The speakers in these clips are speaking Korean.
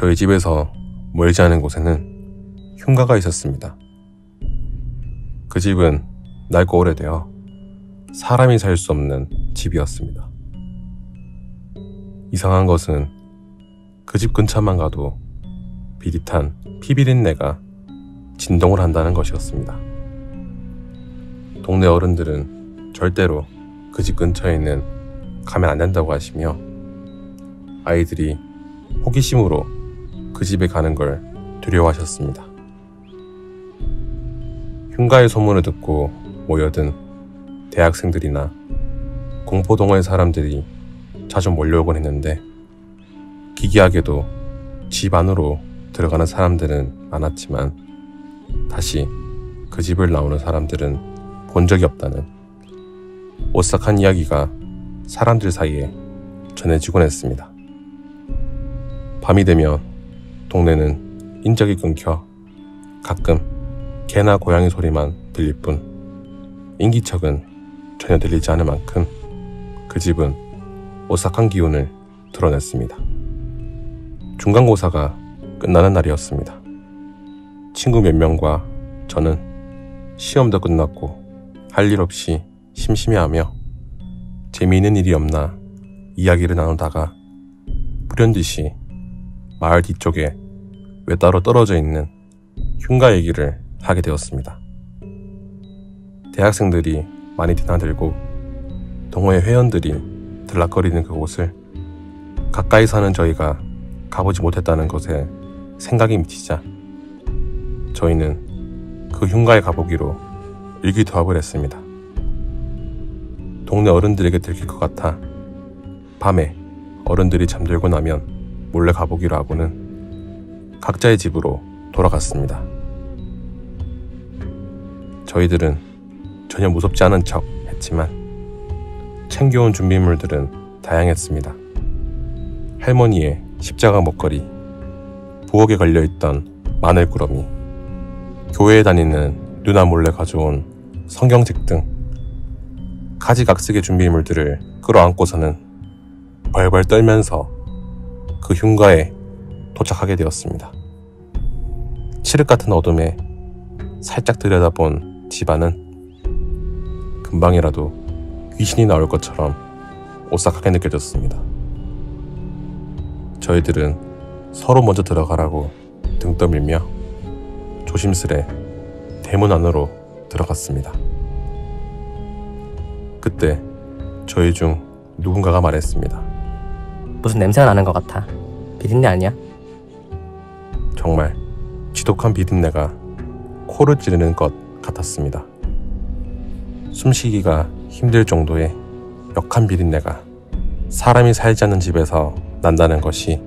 저희 집에서 멀지 않은 곳에는 흉가가 있었습니다. 그 집은 낡고 오래되어 사람이 살 수 없는 집이었습니다. 이상한 것은 그 집 근처만 가도 비릿한 피비린내가 진동을 한다는 것이었습니다. 동네 어른들은 절대로 그 집 근처에는 가면 안 된다고 하시며 아이들이 호기심으로 그 집에 가는 걸 두려워하셨습니다. 흉가의 소문을 듣고 모여든 대학생들이나 공포동호회 사람들이 자주 몰려오곤 했는데 기이하게도 집 안으로 들어가는 사람들은 많았지만 다시 그 집을 나오는 사람들은 본 적이 없다는 오싹한 이야기가 사람들 사이에 전해지곤 했습니다. 밤이 되면 동네는 인적이 끊겨 가끔 개나 고양이 소리만 들릴 뿐 인기척은 전혀 들리지 않을 만큼 그 집은 오싹한 기운을 드러냈습니다. 중간고사가 끝나는 날이었습니다. 친구 몇 명과 저는 시험도 끝났고 할 일 없이 심심해하며 재미있는 일이 없나 이야기를 나누다가 불현듯이 마을 뒤쪽에 외따로 떨어져 있는 흉가 얘기를 하게 되었습니다. 대학생들이 많이 드나들고 동호회 회원들이 들락거리는 그곳을 가까이 사는 저희가 가보지 못했다는 것에 생각이 미치자 저희는 그 흉가에 가보기로 일기도합을 했습니다. 동네 어른들에게 들킬 것 같아 밤에 어른들이 잠들고 나면 몰래 가보기로 하고는 각자의 집으로 돌아갔습니다. 저희들은 전혀 무섭지 않은 척 했지만 챙겨온 준비물들은 다양했습니다. 할머니의 십자가 목걸이, 부엌에 걸려있던 마늘꾸러미, 교회에 다니는 누나 몰래 가져온 성경책 등 가지각색의 준비물들을 끌어안고서는 벌벌 떨면서 그 흉가에 도착하게 되었습니다. 칠흑 같은 어둠에 살짝 들여다본 집안은 금방이라도 귀신이 나올 것처럼 오싹하게 느껴졌습니다. 저희들은 서로 먼저 들어가라고 등 떠밀며 조심스레 대문 안으로 들어갔습니다. 그때 저희 중 누군가가 말했습니다. 무슨 냄새가 나는 것 같아. 비린내 아니야? 정말 지독한 비린내가 코를 찌르는 것 같았습니다. 숨쉬기가 힘들 정도의 역한 비린내가 사람이 살지 않는 집에서 난다는 것이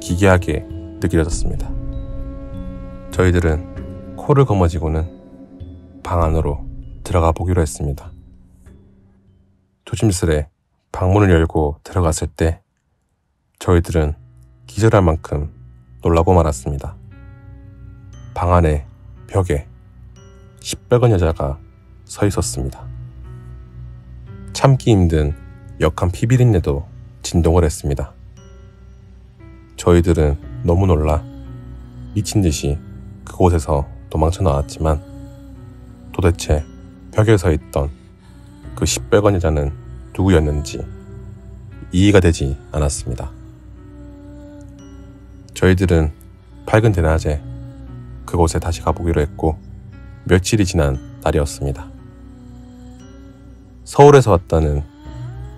기괴하게 느껴졌습니다. 저희들은 코를 거머쥐고는 방 안으로 들어가 보기로 했습니다. 조심스레 방문을 열고 들어갔을 때 저희들은 기절할 만큼 놀라고 말았습니다. 방 안에 벽에 시뻘건 여자가 서 있었습니다. 참기 힘든 역한 피비린내도 진동을 했습니다. 저희들은 너무 놀라 미친 듯이 그곳에서 도망쳐 나왔지만 도대체 벽에 서 있던 그 시뻘건 여자는 누구였는지 이해가 되지 않았습니다. 저희들은 밝은 대낮에 그곳에 다시 가보기로 했고 며칠이 지난 날이었습니다. 서울에서 왔다는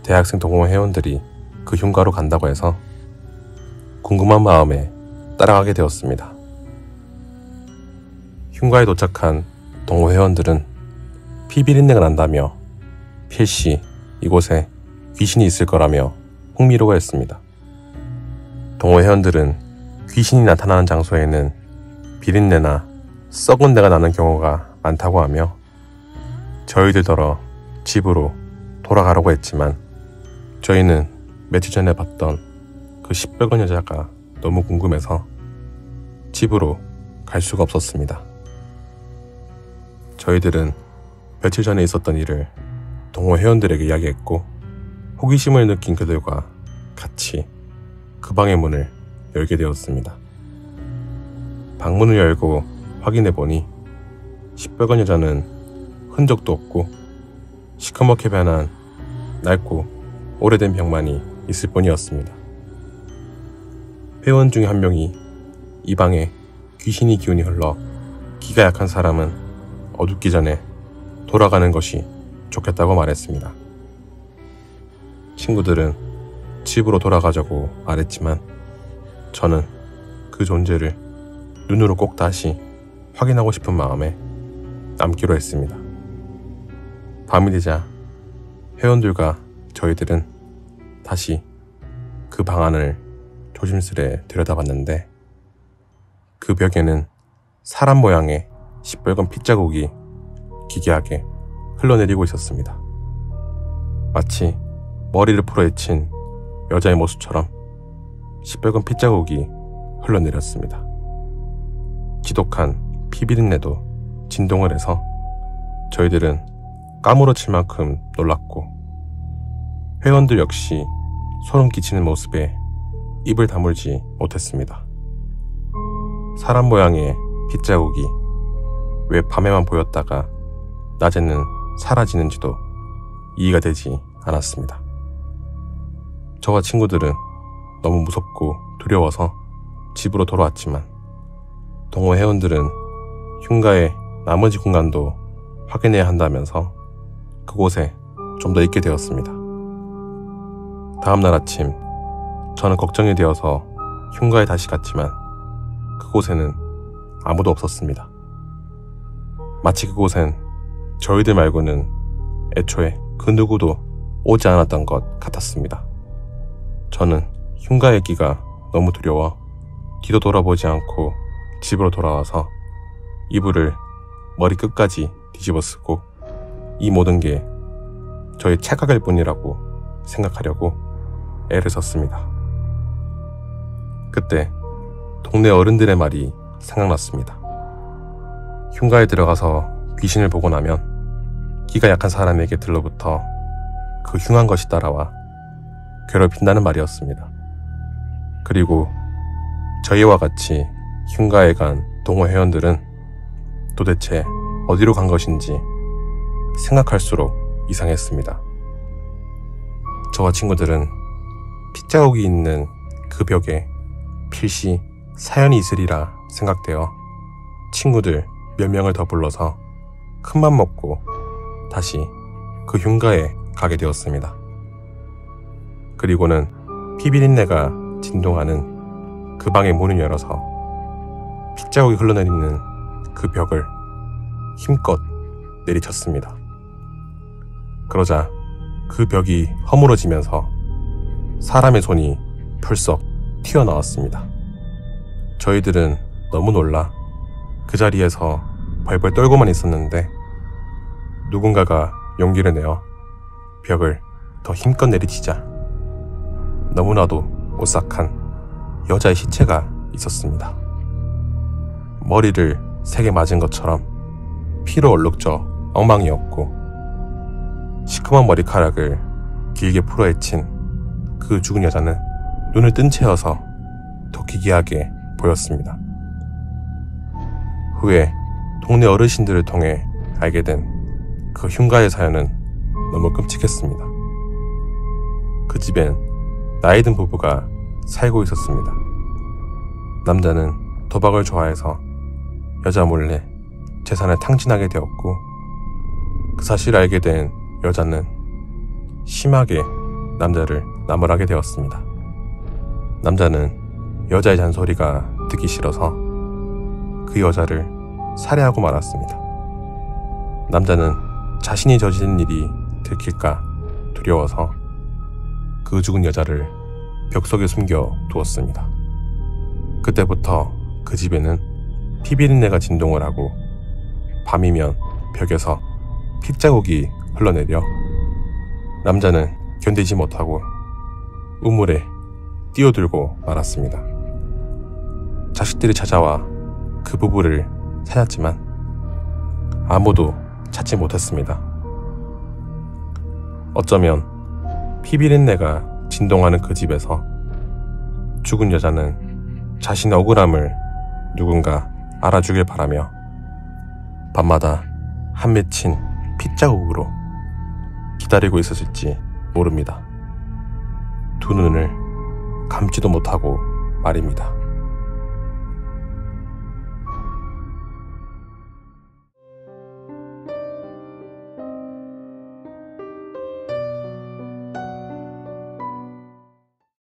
대학생 동호회 회원들이 그 흉가로 간다고 해서 궁금한 마음에 따라가게 되었습니다. 흉가에 도착한 동호회 회원들은 피비린내가 난다며 필시 이곳에 귀신이 있을 거라며 흥미로워했습니다. 동호회 회원들은 귀신이 나타나는 장소에는 비린내나 썩은 내가 나는 경우가 많다고 하며 저희들더러 집으로 돌아가려고 했지만 저희는 며칠 전에 봤던 그 시뻘건 여자가 너무 궁금해서 집으로 갈 수가 없었습니다. 저희들은 며칠 전에 있었던 일을 동호 회원들에게 이야기했고 호기심을 느낀 그들과 같이 그 방의 문을 열게 되었습니다. 방문을 열고 확인해보니 시뻘건 여자는 흔적도 없고 시커멓게 변한 낡고 오래된 벽만이 있을 뿐이었습니다. 회원 중에 한 명이 이 방에 귀신이 기운이 흘러 기가 약한 사람은 어둡기 전에 돌아가는 것이 좋겠다고 말했습니다. 친구들은 집으로 돌아가자고 말했지만 저는 그 존재를 눈으로 꼭 다시 확인하고 싶은 마음에 남기로 했습니다. 밤이 되자 회원들과 저희들은 다시 그 방 안을 조심스레 들여다봤는데 그 벽에는 사람 모양의 시뻘건 핏자국이 기괴하게 흘러내리고 있었습니다. 마치 머리를 풀어헤친 여자의 모습처럼 시뻘건 핏자국이 흘러내렸습니다. 지독한 피비린내도 진동을 해서 저희들은 까무러칠 만큼 놀랐고 회원들 역시 소름 끼치는 모습에 입을 다물지 못했습니다. 사람 모양의 핏자국이 왜 밤에만 보였다가 낮에는 사라지는지도 이해가 되지 않았습니다. 저와 친구들은 너무 무섭고 두려워서 집으로 돌아왔지만 동호 회원들은 흉가의 나머지 공간도 확인해야 한다면서 그곳에 좀 더 있게 되었습니다. 다음날 아침 저는 걱정이 되어서 흉가에 다시 갔지만 그곳에는 아무도 없었습니다. 마치 그곳엔 저희들 말고는 애초에 그 누구도 오지 않았던 것 같았습니다. 저는 흉가의 끼가 너무 두려워 뒤도 돌아보지 않고 집으로 돌아와서 이불을 머리 끝까지 뒤집어 쓰고 이 모든 게 저의 착각일 뿐이라고 생각하려고 애를 썼습니다. 그때 동네 어른들의 말이 생각났습니다. 흉가에 들어가서 귀신을 보고 나면 기가 약한 사람에게 들러붙어 그 흉한 것이 따라와 괴롭힌다는 말이었습니다. 그리고 저희와 같이 흉가에 간 동호 회원들은 도대체 어디로 간 것인지 생각할수록 이상했습니다. 저와 친구들은 핏자국이 있는 그 벽에 필시 사연이 있으리라 생각되어 친구들 몇 명을 더 불러서 큰맘 먹고 다시 그 흉가에 가게 되었습니다. 그리고는 피비린내가 진동하는 그 방의 문을 열어서 핏자국이 흘러내리는 그 벽을 힘껏 내리쳤습니다. 그러자 그 벽이 허물어지면서 사람의 손이 풀썩 튀어나왔습니다. 저희들은 너무 놀라 그 자리에서 벌벌 떨고만 있었는데 누군가가 용기를 내어 벽을 더 힘껏 내리치자 너무나도 오싹한 여자의 시체가 있었습니다. 머리를 세게 맞은 것처럼 피로 얼룩져 엉망이었고 시커먼 머리카락을 길게 풀어헤친 그 죽은 여자는 눈을 뜬 채여서 더 기괴하게 보였습니다. 후에 동네 어르신들을 통해 알게 된 그 흉가의 사연은 너무 끔찍했습니다. 그 집엔 나이 든 부부가 살고 있었습니다. 남자는 도박을 좋아해서 여자 몰래 재산을 탕진하게 되었고 그 사실을 알게 된 여자는 심하게 남자를 나무라게 되었습니다. 남자는 여자의 잔소리가 듣기 싫어서 그 여자를 살해하고 말았습니다. 남자는 자신이 저지른 일이 들킬까 두려워서 그 죽은 여자를 벽 속에 숨겨 두었습니다. 그때부터 그 집에는 피비린내가 진동을 하고 밤이면 벽에서 핏자국이 흘러내려 남자는 견디지 못하고 우물에 뛰어들고 말았습니다. 자식들이 찾아와 그 부부를 찾았지만 아무도 찾지 못했습니다. 어쩌면 피비린내가 진동하는 그 집에서 죽은 여자는 자신의 억울함을 누군가 알아주길 바라며 밤마다 한 맺힌 핏자국으로 기다리고 있었을지 모릅니다. 두 눈을 감지도 못하고 말입니다.